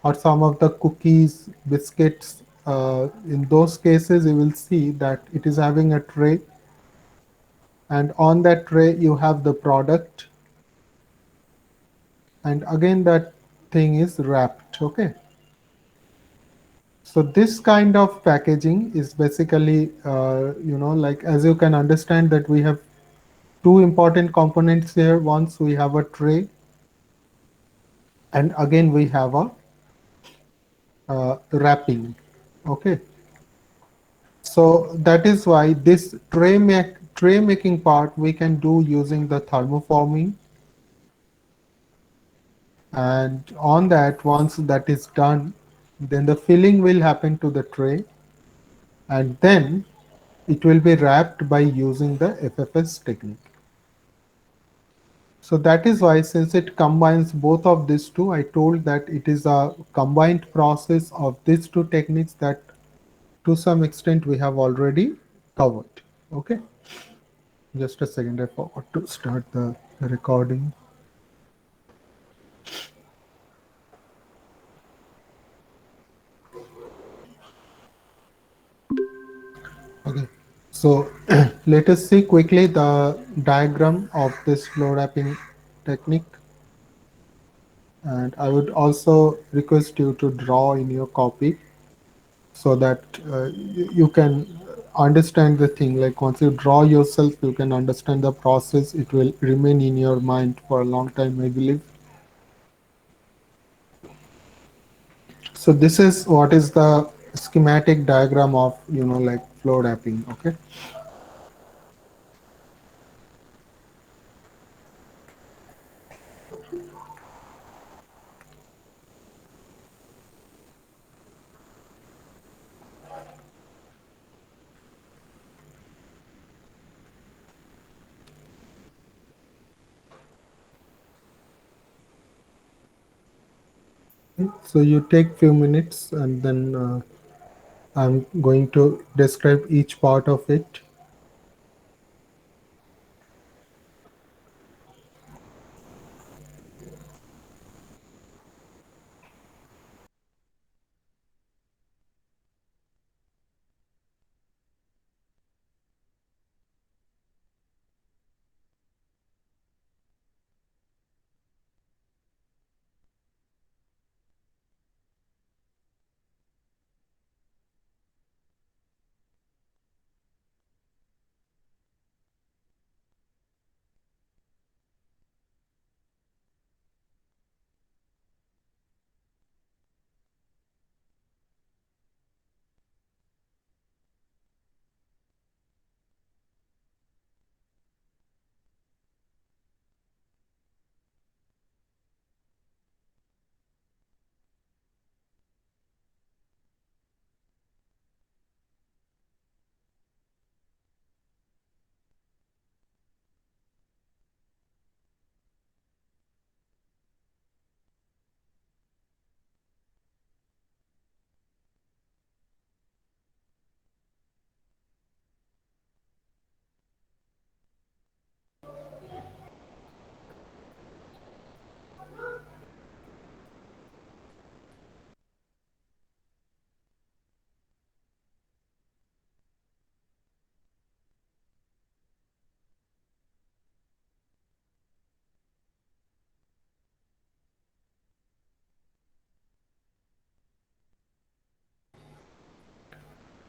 or some of the cookies, biscuits. In those cases, you will see that it is having a tray, and on that tray you have the product, and again that thing is wrapped. Okay, so this kind of packaging is basically, like, as you can understand, that we have two important components here. Once we have a tray, and again we have a wrapping. Okay, so that is why this tray making part we can do using the thermoforming. And on that, once that is done, then the filling will happen to the tray, and then it will be wrapped by using the FFS technique. So that is why, since it combines both of these two, I told that it is a combined process of these two techniques that to some extent we have already covered. Okay, just a second, I forgot to start the recording. Okay, so let us see quickly the diagram of this flow wrapping technique. And I would also request you to draw in your copy so that you can understand the thing. Like, once you draw yourself, you can understand the process. It will remain in your mind for a long time, I believe. So this is what is the schematic diagram of, like, flow wrapping. Okay. So you take few minutes, and then I'm going to describe each part of it.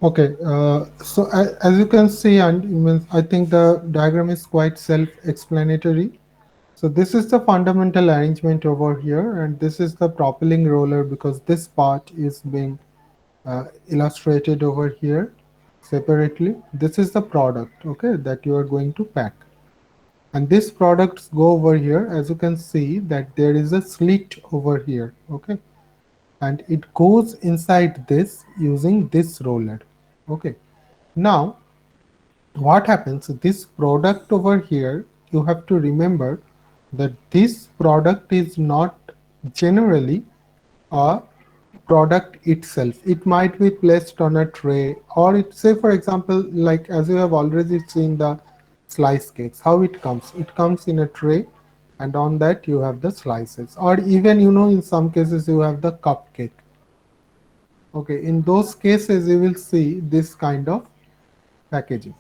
Okay, so as you can see, and I think the diagram is quite self-explanatory. So this is the fundamental arrangement over here, and this is the propelling roller, because this part is being illustrated over here separately. This is the product, okay, that you are going to pack. And these products go over here. As you can see that there is a slit over here, okay, and it goes inside this using this roller. Okay, now what happens, this product over here, you have to remember that this product is not generally a product itself. It might be placed on a tray, or it, say for example, like as you have already seen the slice cakes, how it comes in a tray, and on that you have the slices, or even in some cases you have the cupcake. Okay, in those cases you will see this kind of packaging.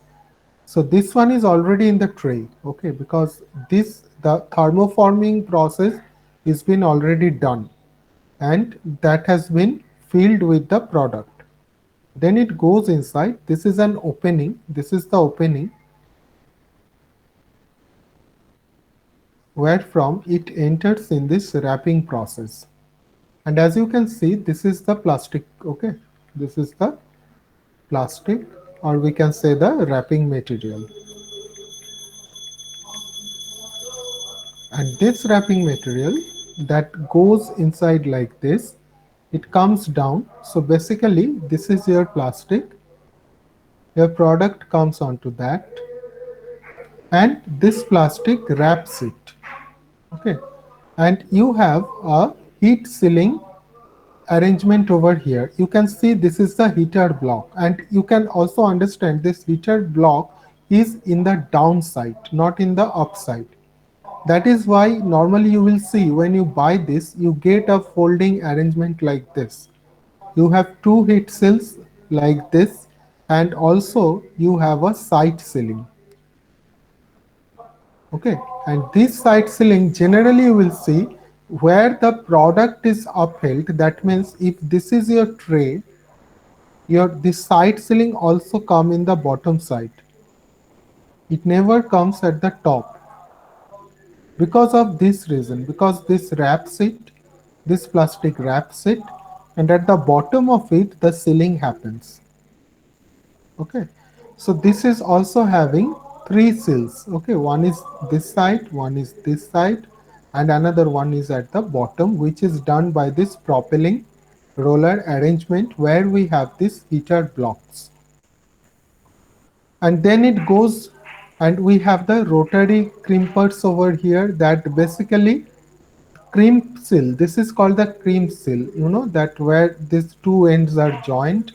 So this one is already in the tray, okay, because this the thermoforming process is been already done, and that has been filled with the product. Then it goes inside. This is an opening. This is the opening where from it enters in this wrapping process. And as you can see, this is the plastic, okay, this is the plastic, or we can say the wrapping material. And this wrapping material that goes inside like this, it comes down. So basically this is your plastic, your product comes onto that, and this plastic wraps it, okay. And you have a heat sealing arrangement over here. You can see this is the heater block, and you can also understand this heater block is in the downside, not in the upside. That is why normally you will see when you buy this, you get a folding arrangement like this. You have two heat seals like this, and also you have a side sealing. Okay, and this side sealing generally you will see where the product is upheld. That means if this is your tray, your this side sealing also come in the bottom side. It never comes at the top because of this reason, because this wraps it, this plastic wraps it, and at the bottom of it the sealing happens. Okay, so this is also having three seals. Okay, one is this side, one is this side, and another one is at the bottom, which is done by this propelling roller arrangement where we have these heater blocks. And then it goes, and we have the rotary crimpers over here that basically crimp seal. This is called the crimp seal, that where these two ends are joined,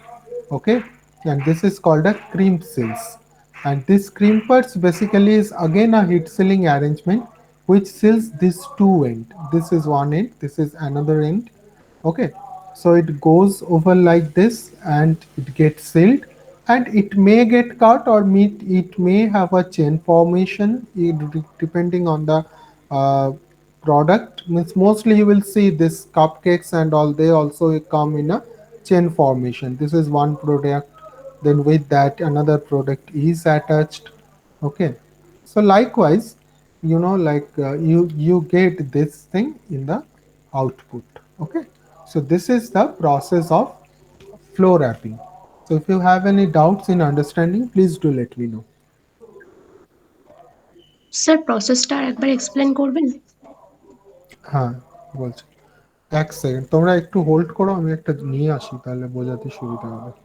okay, and this is called a crimp seals. And this crimpers basically is again a heat sealing arrangement which seals this two end. This is one end, this is another end, okay. So it goes over like this and it gets sealed, and it may get cut, or it may have a chain formation, depending on the uh, product. Means mostly you will see this cupcakes and all, they also come in a chain formation. This is one product, then with that another product is attached, okay. So likewise, like you get this thing in the output, okay. So this is the process of flow wrapping. So if you have any doubts in understanding, please do let me know. Sir প্রসেসটা একবার explain করবেন? হ্যাঁ, বলছি। এক second তোমরা একটু hold করো, আমি একটা নিয়ে আসি, তাহলে বোঝাতে সুবিধা হবে।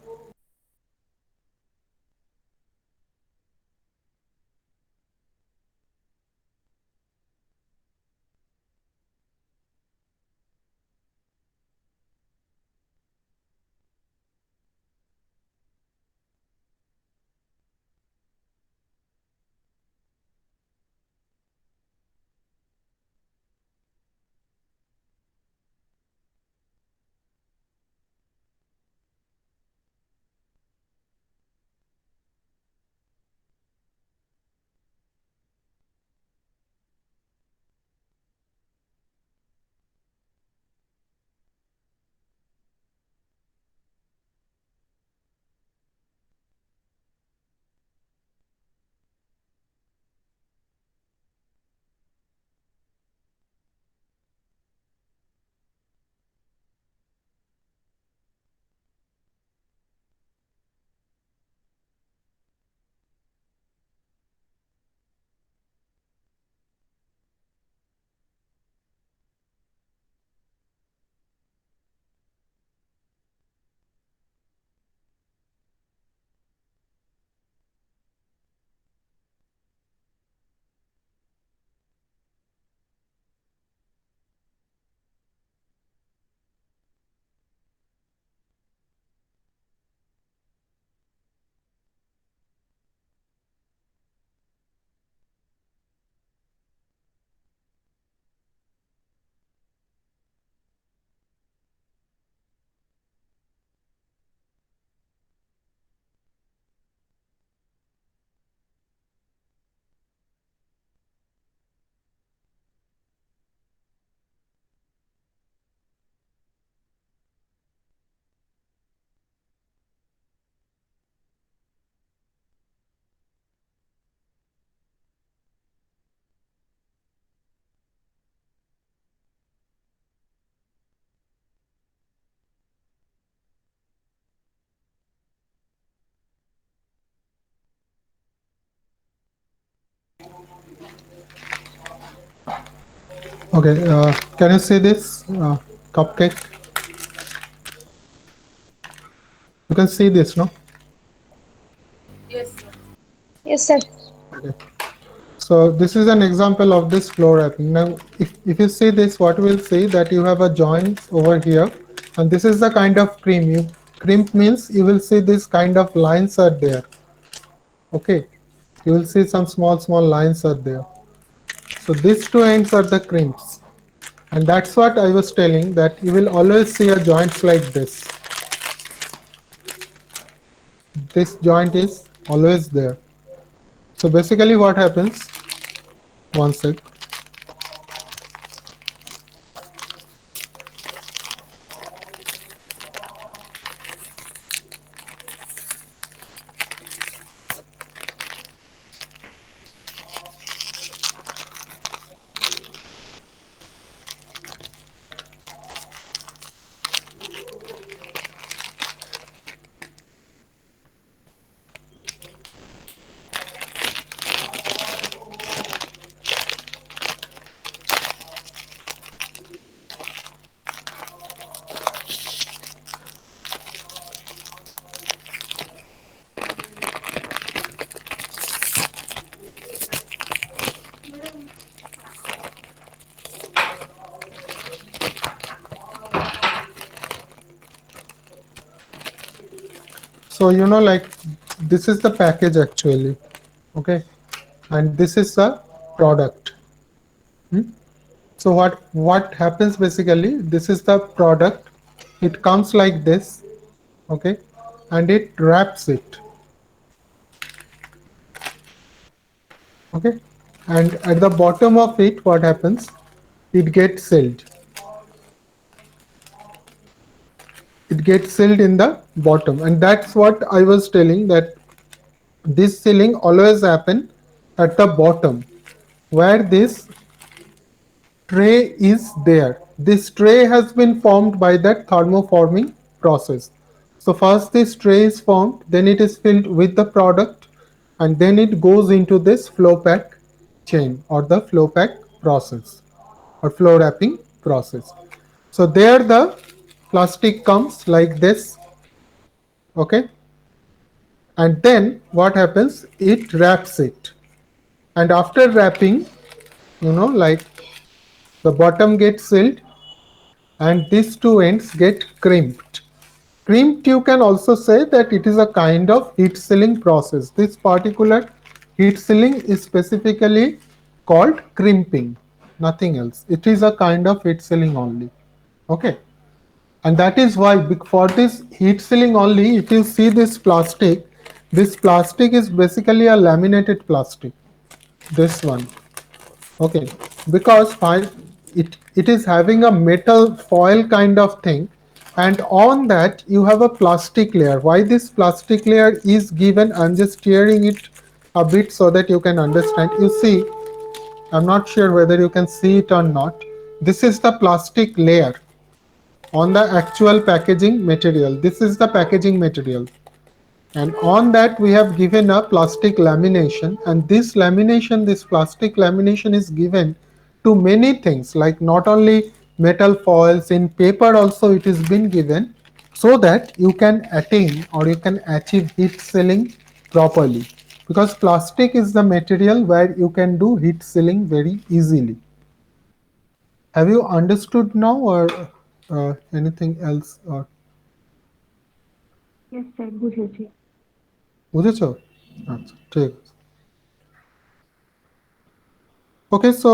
Okay, can you see this cupcake? You can see this, no? Yes, sir. Okay. So this is an example of this flow wrapping. Now, if you see this, what we'll see that you have a joint over here, and this is the kind of cream. Crimp means you will see this kind of lines are there. Okay, you will see some small lines are there. So these two ends are the crimps, and that's what I was telling that you will always see a joints like this. This joint is always there. So basically, what happens? One sec. So like this is the package actually, okay, and this is the product. Hmm? So what happens basically? This is the product. It comes like this, okay, and it wraps it, okay, and at the bottom of it, what happens? It gets sealed. It gets sealed in the bottom, and that's what I was telling that this sealing always happen at the bottom where this tray is there. This tray has been formed by that thermoforming process. So first this tray is formed, then it is filled with the product, and then it goes into this flow pack chain or the flow pack process or flow wrapping process. So there the plastic comes like this, okay, and then what happens? It wraps it, and after wrapping, like the bottom gets sealed and these two ends get crimped. Crimped, you can also say that it is a kind of heat sealing process. This particular heat sealing is specifically called crimping, nothing else. It is a kind of heat sealing only. Okay. And that is why for this heat sealing only, if you see this plastic is basically a laminated plastic. This one. Okay, because it is having a metal foil kind of thing, and on that you have a plastic layer. Why this plastic layer is given? I'm just tearing it a bit so that you can understand. You see, I'm not sure whether you can see it or not. This is the plastic layer on the actual packaging material. This is the packaging material, and on that we have given a plastic lamination, and this plastic lamination is given to many things, like not only metal foils, in paper also it is been given, so that you can attain or you can achieve heat sealing properly, because plastic is the material where you can do heat sealing very easily. Have you understood now, or anything else? Or Yes, sir, বুঝেছি। বুঝেছো? আচ্ছা, ঠিক আছে। Okay, so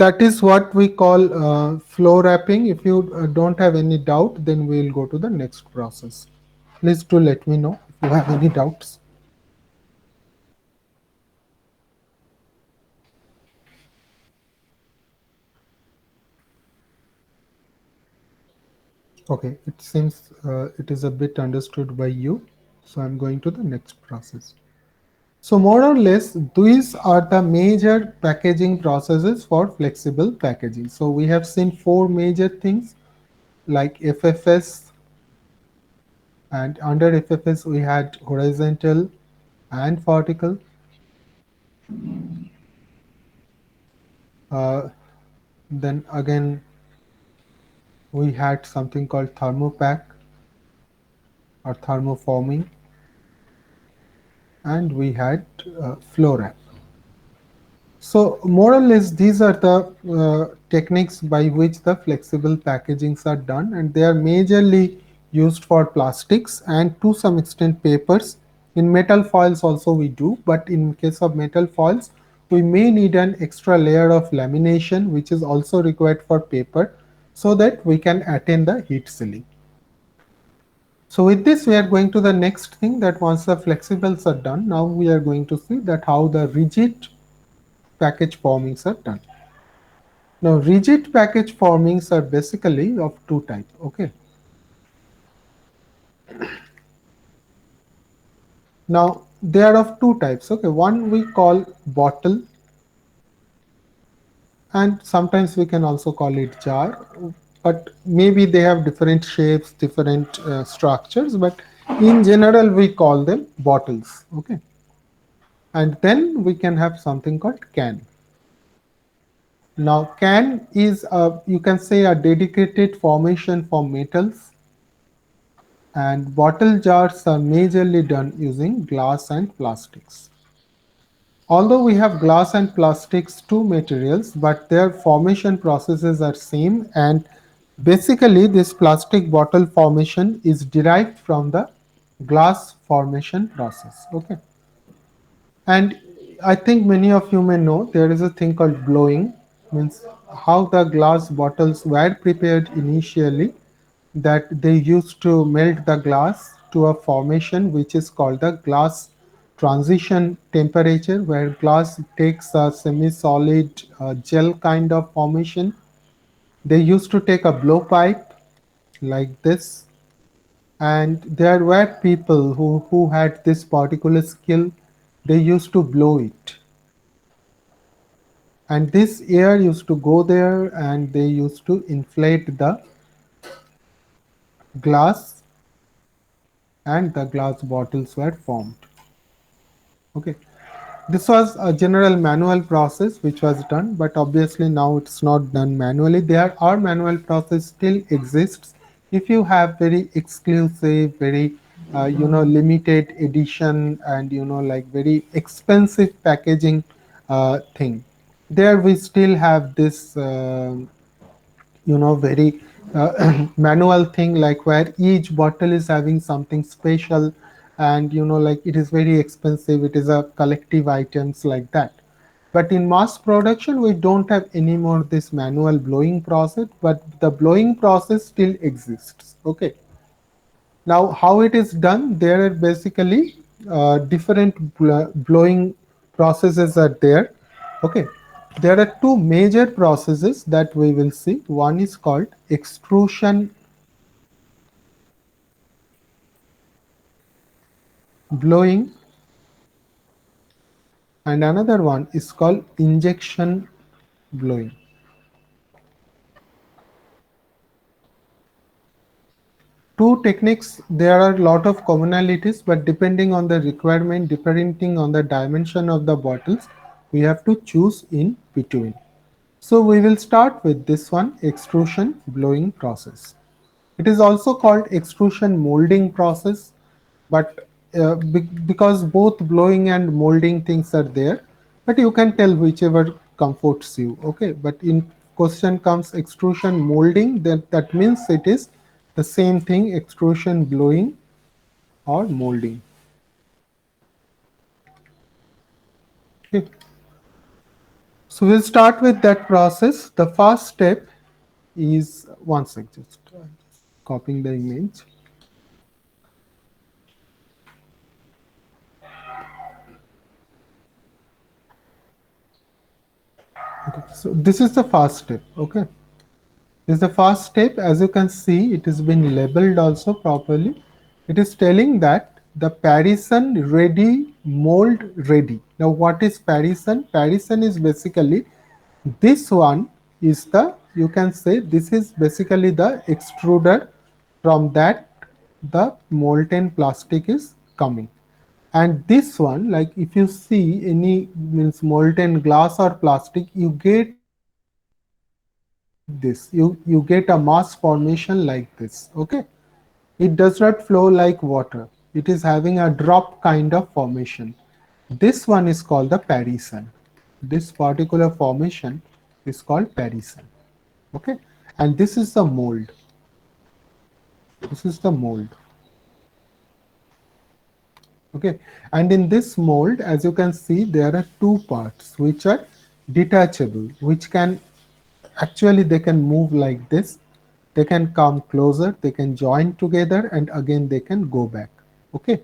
that is what we call flow wrapping. If you don't have any doubt, then we'll go to the next process. Please do let me know if you have any doubts. Okay, it seems it is a bit understood by you. So I'm going to the next process. So more or less, these are the major packaging processes for flexible packaging. So we have seen four major things like FFS, and under FFS we had horizontal and vertical. Uh, then again, we had something called thermopack or thermoforming, and we had flow wrap. So more or less, these are the techniques by which the flexible packagings are done, and they are majorly used for plastics and to some extent papers. In metal foils also we do, but in case of metal foils, we may need an extra layer of lamination, which is also required for paper, so that we can attain the heat sealing. So with this, we are going to the next thing, that once the flexibles are done, now we are going to see that how the rigid package formings are done. Now, rigid package formings are basically of two types. Okay. Now, they are of two types. Okay. One we call bottle, and sometimes we can also call it jar. But maybe they have different shapes, different structures. But in general, we call them bottles. Okay. And then we can have something called can. Now, can is you can say a dedicated formation for metals, and bottle jars are majorly done using glass and plastics. Although we have glass and plastics two materials, but their formation processes are same, and basically this plastic bottle formation is derived from the glass formation process. Okay. And I think many of you may know there is a thing called blowing, means how the glass bottles were prepared initially, that they used to melt the glass to a formation which is called the glass transition temperature, where glass takes a semi-solid gel kind of formation. They used to take a blowpipe like this, and there were people who had this particular skill. They used to blow it, and this air used to go there, and they used to inflate the glass, and the glass bottles were formed. Okay. This was a general manual process which was done, but obviously now it's not done manually. There are manual process still exists. If you have very exclusive, very limited edition, and like very expensive packaging thing, there we still have this very manual thing, like where each bottle is having something special, and like it is very expensive, it is a collective items like that. But in mass production we don't have any more this manual blowing process, but the blowing process still exists. Okay. Now, how it is done? There are basically different blowing processes are there. Okay, there are two major processes that we will see. One is called extrusion blowing, and another one is called injection blowing. Two techniques, there are a lot of commonalities, but depending on the requirement, depending on the dimension of the bottles, we have to choose in between. So we will start with this one, extrusion blowing process. It is also called extrusion molding process, but because both blowing and molding things are there, but you can tell whichever comforts you. Okay, but in question comes extrusion molding, then that means it is the same thing, extrusion blowing or molding. Okay. So we'll start with that process. The first step is, one sec, just copying the image. Okay, so this is the first step. Okay, this is the first step. As you can see, it has been labeled also properly. It is telling that the Parison ready, mold ready. Now, what is Parison? Parison is basically this one is the, you can say this is basically the extruder, from that the molten plastic is coming. And this one, like if you see any means molten glass or plastic, you get this. You get a mass formation like this. Okay, it does not flow like water. It is having a drop kind of formation. This one is called the parison. This particular formation is called parison. Okay, and this is the mold. This is the mold. Okay, and in this mold, as you can see, there are two parts which are detachable, which can actually they can move like this. They can come closer, they can join together, and again they can go back. Okay,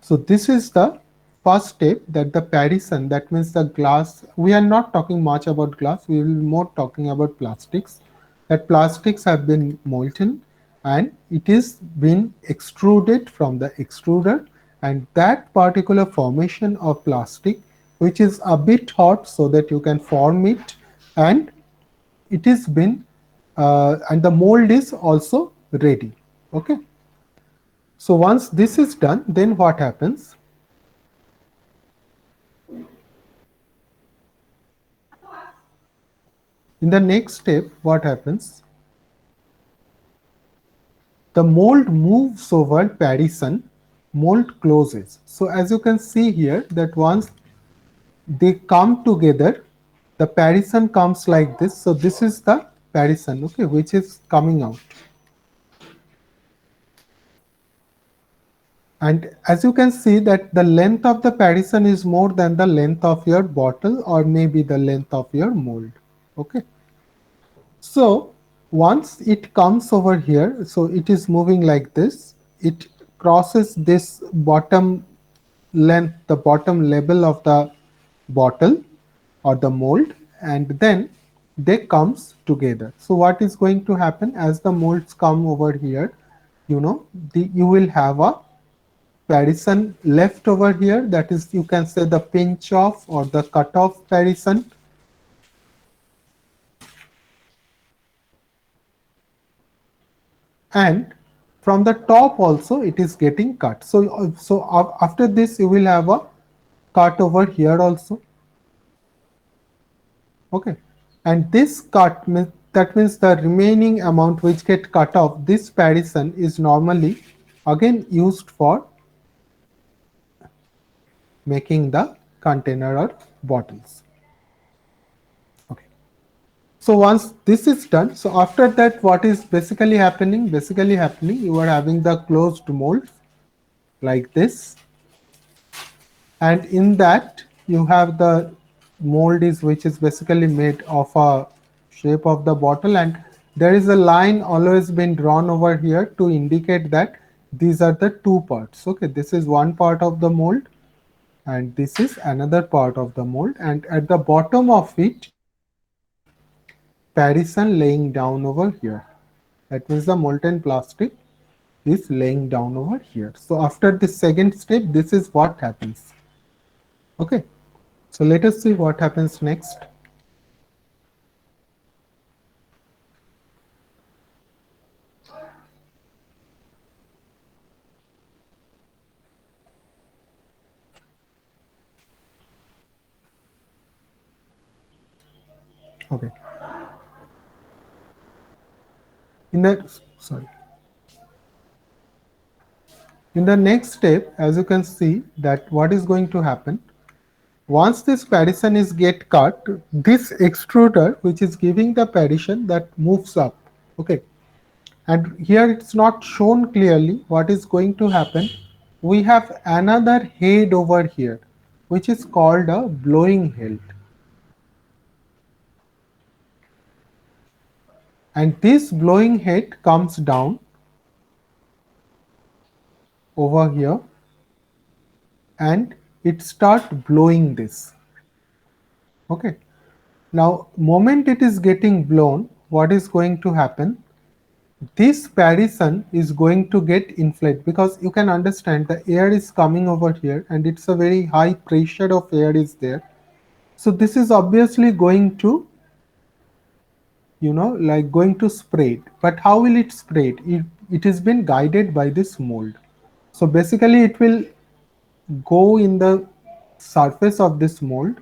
so this is the first step, that the parison, that means the glass. We are not talking much about glass, we will be more talking about plastics. That plastics have been molten and it is been extruded from the extruder, and that particular formation of plastic, which is a bit hot so that you can form it, and it is been and the mold is also ready. Okay, so once this is done, then what happens? In the next step, what happens? The mold moves over parison, mold closes. So as you can see here, that once they come together, the parison comes like this. So this is the parison, okay, which is coming out. And as you can see that the length of the parison is more than the length of your bottle, or maybe the length of your mold. Okay. So once it comes over here, so it is moving like this, it crosses this bottom length, the bottom level of the bottle or the mold, and then they comes together. So what is going to happen as the molds come over here, you know, you will have a parison left over here, that is, you can say, the pinch off or the cut off parison, and from the top also it is getting cut. So after this you will have a cut over here also. Okay, and this cut means, that means the remaining amount which get cut off, this parison is normally again used for making the container or bottles. Okay, so once this is done, so after that what is basically happening? Basically happening, you are having the closed mold like this, and in that you have the mold is, which is basically made of a shape of the bottle, and there is a line always been drawn over here to indicate that these are the two parts. Okay, this is one part of the mold and this is another part of the mold, and at the bottom of it, parison laying down over here. That means the molten plastic is laying down over here. So after the second step, this is what happens. Okay, so let us see what happens next. Okay, in the sorry, in the next step, as you can see that what is going to happen, once this parison is get cut, this extruder which is giving the parison, that moves up. Okay, and here it's not shown clearly what is going to happen. We have another head over here which is called a blowing head, and this blowing head comes down over here and it start blowing this. Okay, now moment it is getting blown, what is going to happen? This parison is going to get inflated, because you can understand the air is coming over here and it's a very high pressure of air is there. So this is obviously going to, you know, like going to spread. But how will it spread? It has been guided by this mold. So basically it will go in the surface of this mold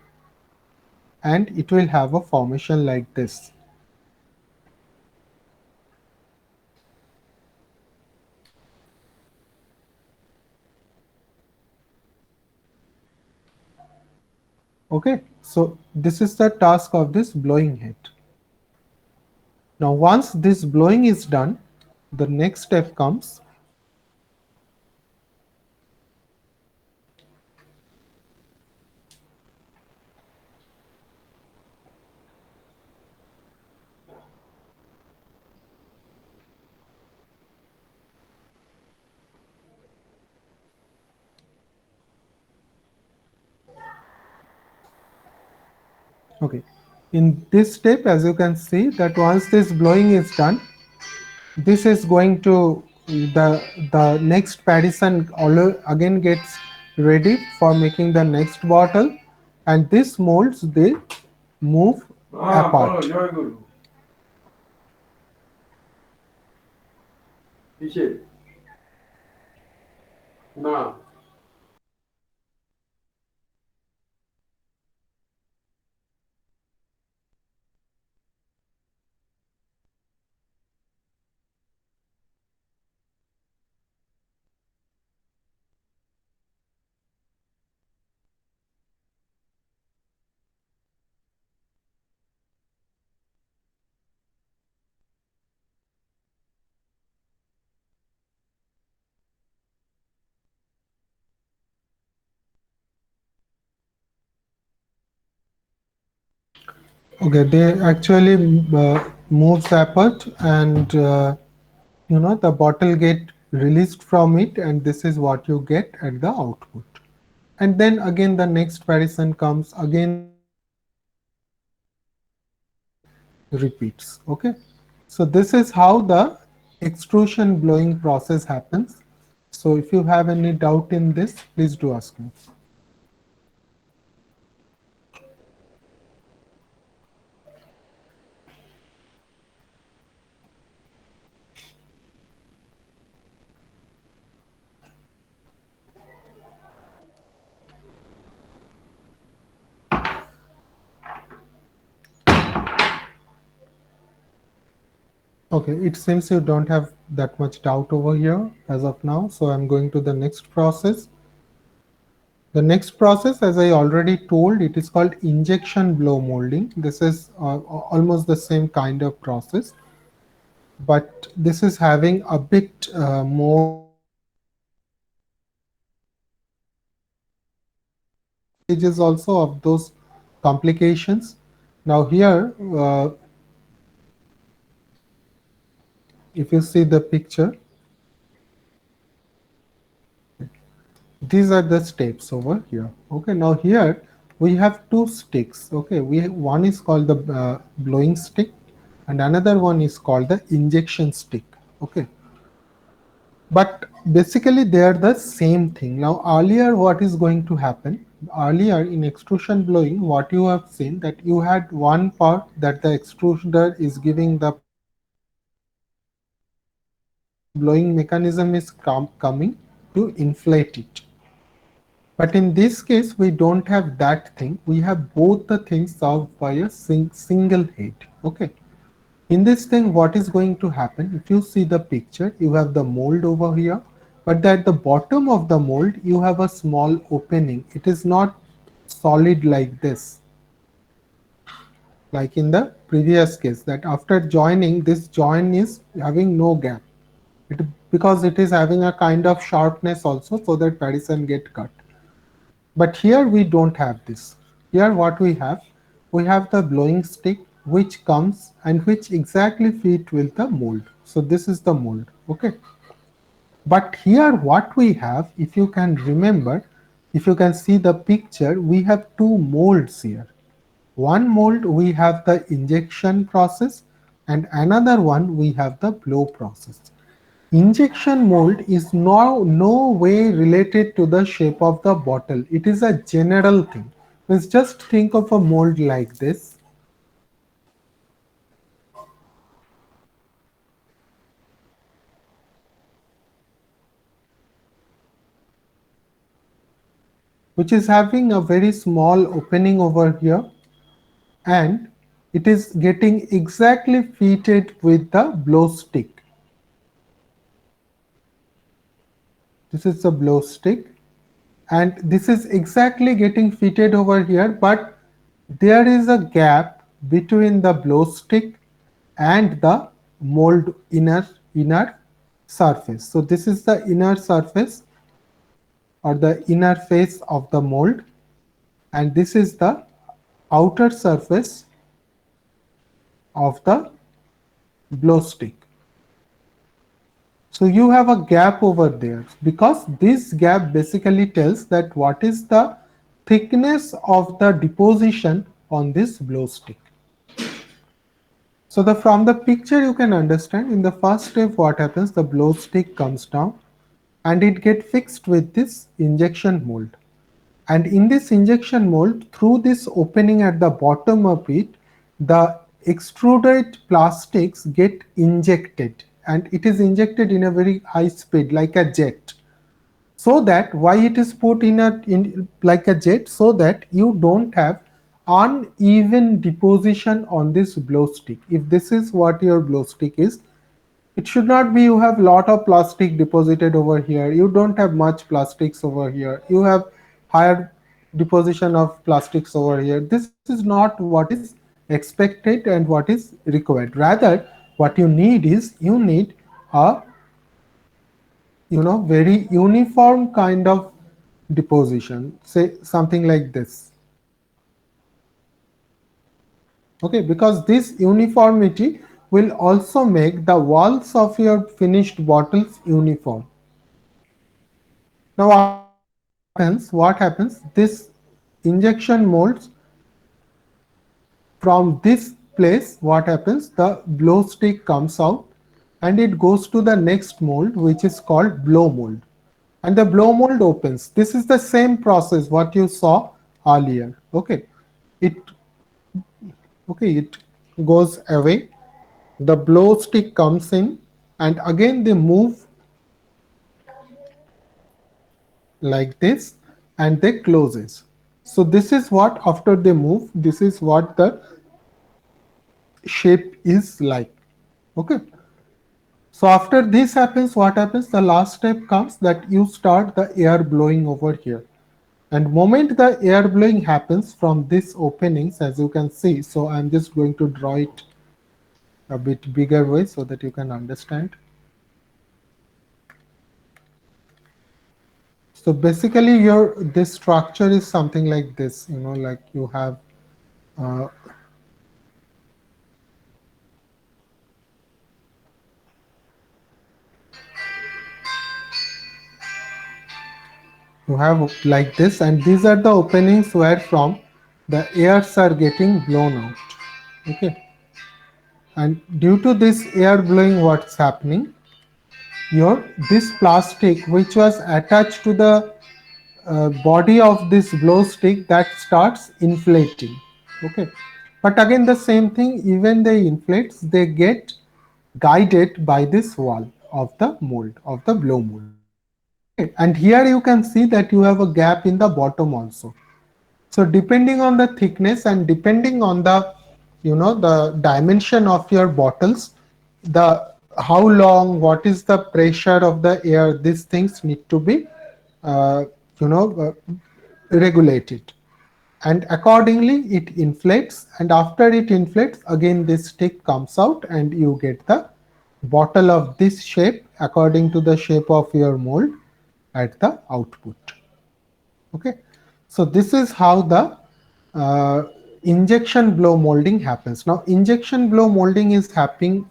and it will have a formation like this. Okay, so this is the task of this blowing head. Now once this blowing is done, the next step comes. Okay, in this step, as you can see that once this blowing is done, this is going to the next Paddison again gets ready for making the next bottle, and this molds they move apart. Okay, they actually moves apart, and the bottle get released from it, and this is what you get at the output. And then again the next Paddison comes, again the repeats. Okay, so this is how the extrusion blowing process happens. So if you have any doubt in this, please do ask me. Okay, it seems you don't have that much doubt over here as of now, so I'm going to the next process. The next process, as I already told, it is called injection blow molding. This is almost the same kind of process, but this is having a bit more stages also of those complications. Now here, if you see the picture, these are the steps over here. Okay, now here we have two sticks. Okay, one is called the blowing stick, and another one is called the injection stick. Okay, but basically they are the same thing. Now earlier what is going to happen, earlier in extrusion blowing, what you have seen that you had one part that the extruder is giving the blowing mechanism is coming to inflate it. But in this case, we don't have that thing. We have both the things solved by a single head. Okay. In this thing, what is going to happen? If you see the picture, you have the mold over here, but at the bottom of the mold, you have a small opening. It is not solid like this, like in the previous case, that after joining, this join is having no gap. It, because it is having a kind of sharpness also, so that Paddison get cut. But here we don't have this. Here what we have the blowing stick which comes and which exactly fit with the mold. So this is the mold. Okay. But here what we have, if you can remember, if you can see the picture, we have two molds here. One mold we have the injection process, and another one we have the blow process. Injection mold is no way related to the shape of the bottle. It is a general thing. Let's just think of a mold like this, which is having a very small opening over here, and it is getting exactly fitted with the blow stick. This is the blow stick, and this is exactly getting fitted over here, but there is a gap between the blow stick and the mold inner surface. So this is the inner surface or the inner face of the mold, and this is the outer surface of the blow stick. So you have a gap over there because this gap basically tells that what is the thickness of the deposition on this blow stick. So from the picture you can understand in the first step what happens, the blow stick comes down and it get fixed with this injection mold. And in this injection mold, through this opening at the bottom of it, the extruded plastics get injected, and it is injected in a very high speed like a jet. So that why it is put in like a jet, so that you don't have uneven deposition on this blow stick. If this is what your blow stick is, it should not be you have lot of plastic deposited over here, you don't have much plastics over here, you have higher deposition of plastics over here. This is not what is expected and what is required. Rather, what you need is you need a very uniform kind of deposition, say something like this. Okay, because this uniformity will also make the walls of your finished bottles uniform. Now after this what happens, this injection molds, from this place what happens, the blow stick comes out and it goes to the next mold which is called blow mold, and the blow mold opens. This is the same process what you saw earlier. It it goes away, the blow stick comes in, and again they move like this and they closes. So this is what, after they move, this is what the shape is like. Okay, so after this happens, what happens, the last step comes, that you start the air blowing over here. And moment the air blowing happens from this openings, as you can see, so I'm just going to draw it a bit bigger way so that you can understand. So basically your this structure is something like this, like you have uh, like this, and these are the openings where from the airs are getting blown out. Okay, and due to this air blowing, what's happening, your this plastic which was attached to the body of this blow stick, that starts inflating. Okay, but again the same thing, even they inflates, they get guided by this wall of the mold, of the blow mold. Okay, and here you can see that you have a gap in the bottom also. So depending on the thickness and depending on the the dimension of your bottles, the how long, what is the pressure of the air, these things need to be uh, you know uh, regulated, and accordingly it inflates, and after it inflates again this stick comes out and you get the bottle of this shape according to the shape of your mold at the output. Okay, so this is how the uh, injection blow molding happens. Now injection blow molding is having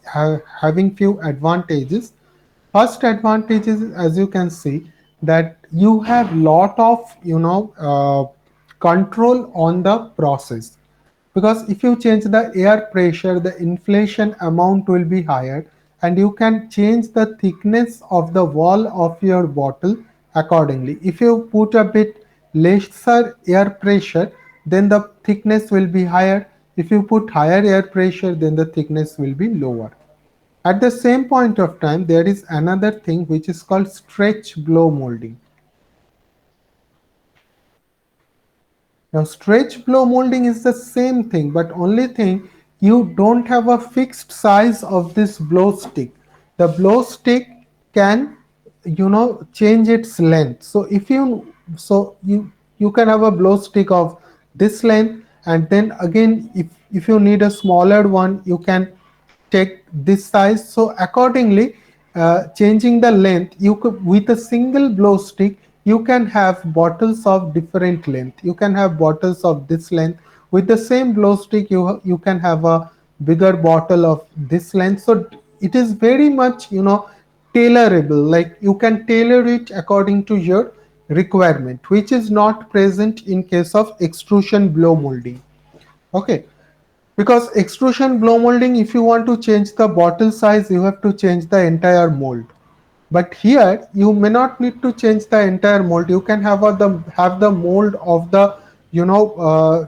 few advantages. First advantage is, as you can see, that you have lot of control on the process, because if you change the air pressure, the inflation amount will be higher, and you can change the thickness of the wall of your bottle accordingly. If you put a bit lesser air pressure, then the thickness will be higher. If you put higher air pressure, then the thickness will be lower. At the same point of time, there is another thing which is called stretch blow molding. Now stretch blow molding is the same thing, but only thing, you don't have a fixed size of this blow stick. The blow stick can change its length. So if you So you can have a blow stick of this length, and then again if you need a smaller one, you can take this size. So accordingly, changing the length, you could, with a single blow stick you can have bottles of different length. You can have bottles of this length. With the same blow stick, you can have a bigger bottle of this length. So it is very much, tailorable. Like you can tailor it according to your requirement, which is not present in case of extrusion blow molding. Okay, because extrusion blow molding, if you want to change the bottle size, you have to change the entire mold. But here you may not need to change the entire mold. You can have the mold of the, you know uh,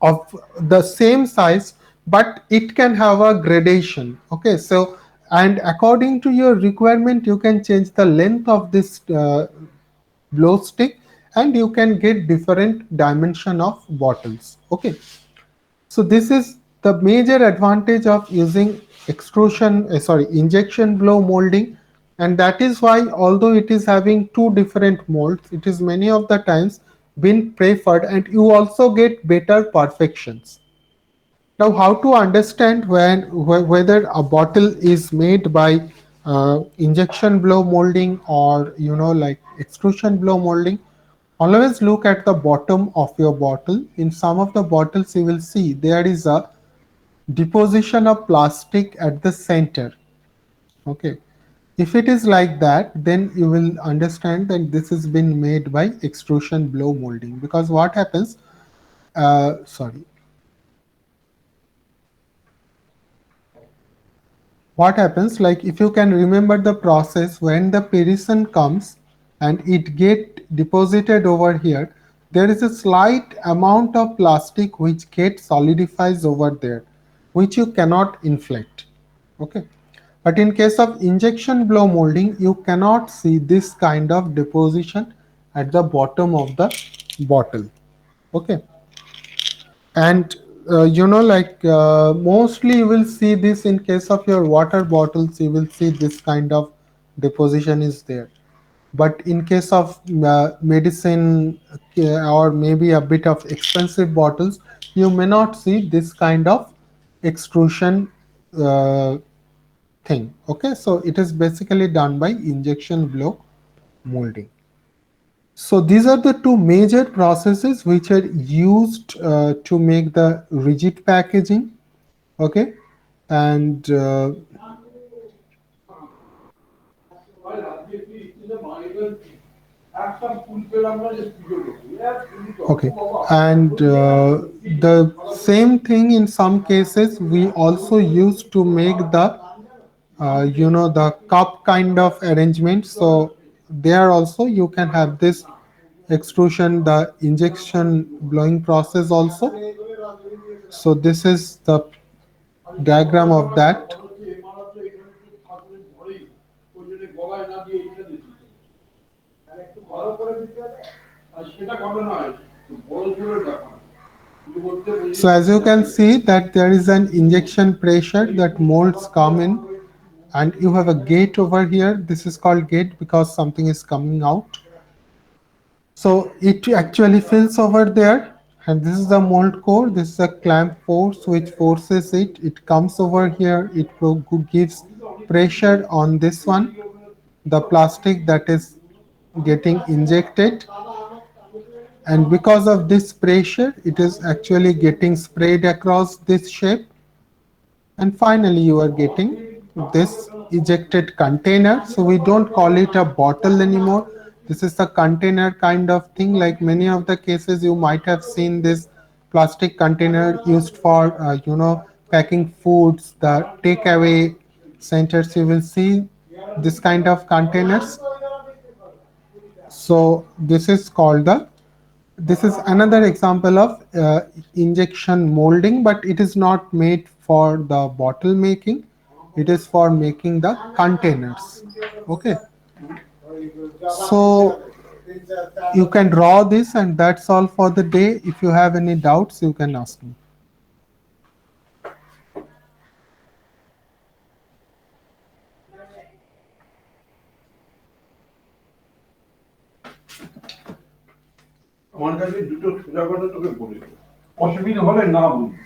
of the same size, but it can have a gradation. Okay, so and according to your requirement, you can change the length of this blow stick, and you can get different dimension of bottles. Okay, so this is the major advantage of using injection blow molding, and that is why, although it is having two different molds, it is many of the times been preferred, and you also get better perfections. Now, how to understand whether a bottle is made by injection blow molding or, like extrusion blow molding? Always look at the bottom of your bottle. In some of the bottles, you will see there is a deposition of plastic at the center. Okay, if it is like that, then you will understand that this has been made by extrusion blow molding. Because what happens? Sorry, what happens, like if you can remember the process, when the perison comes and it get deposited over here, there is a slight amount of plastic which gets solidifies over there, which you cannot inflate. Okay, but in case of injection blow molding, you cannot see this kind of deposition at the bottom of the bottle. Okay, and mostly you will see this in case of your water bottles. You will see this kind of deposition is there, but in case of medicine, or maybe a bit of expensive bottles, you may not see this kind of extrusion uh, thing. Okay, so it is basically done by injection blow molding. So these are the two major processes which are used to make the rigid packaging. Okay, and okay, and the same thing in some cases we also use to make the the cup kind of arrangement. So there also you can have this extrusion, the injection blowing process also. So this is the diagram of that. So as you can see that there is an injection pressure that molds come in, and you have a gate over here. This is called gate because something is coming out. So it actually fills over there, and this is the mold core. This is a clamp force which forces it. It comes over here. It gives pressure on this one, the plastic that is getting injected, and because of this pressure, it is actually getting sprayed across this shape, and finally you are getting this ejected container. So we don't call it a bottle anymore. This is a container kind of thing. Like many of the cases you might have seen this plastic container used for packing foods, the takeaway centers, you will see this kind of containers. So this is another example of injection molding, but it is not made for the bottle making. It is for making the containers. Okay, so you can draw this, and that's all for the day. If you have any doubts, you can ask me. আমার কাছে দুটো সোজা কথা তোকে বলে দেবো, অসুবিধা হলে না বলবি।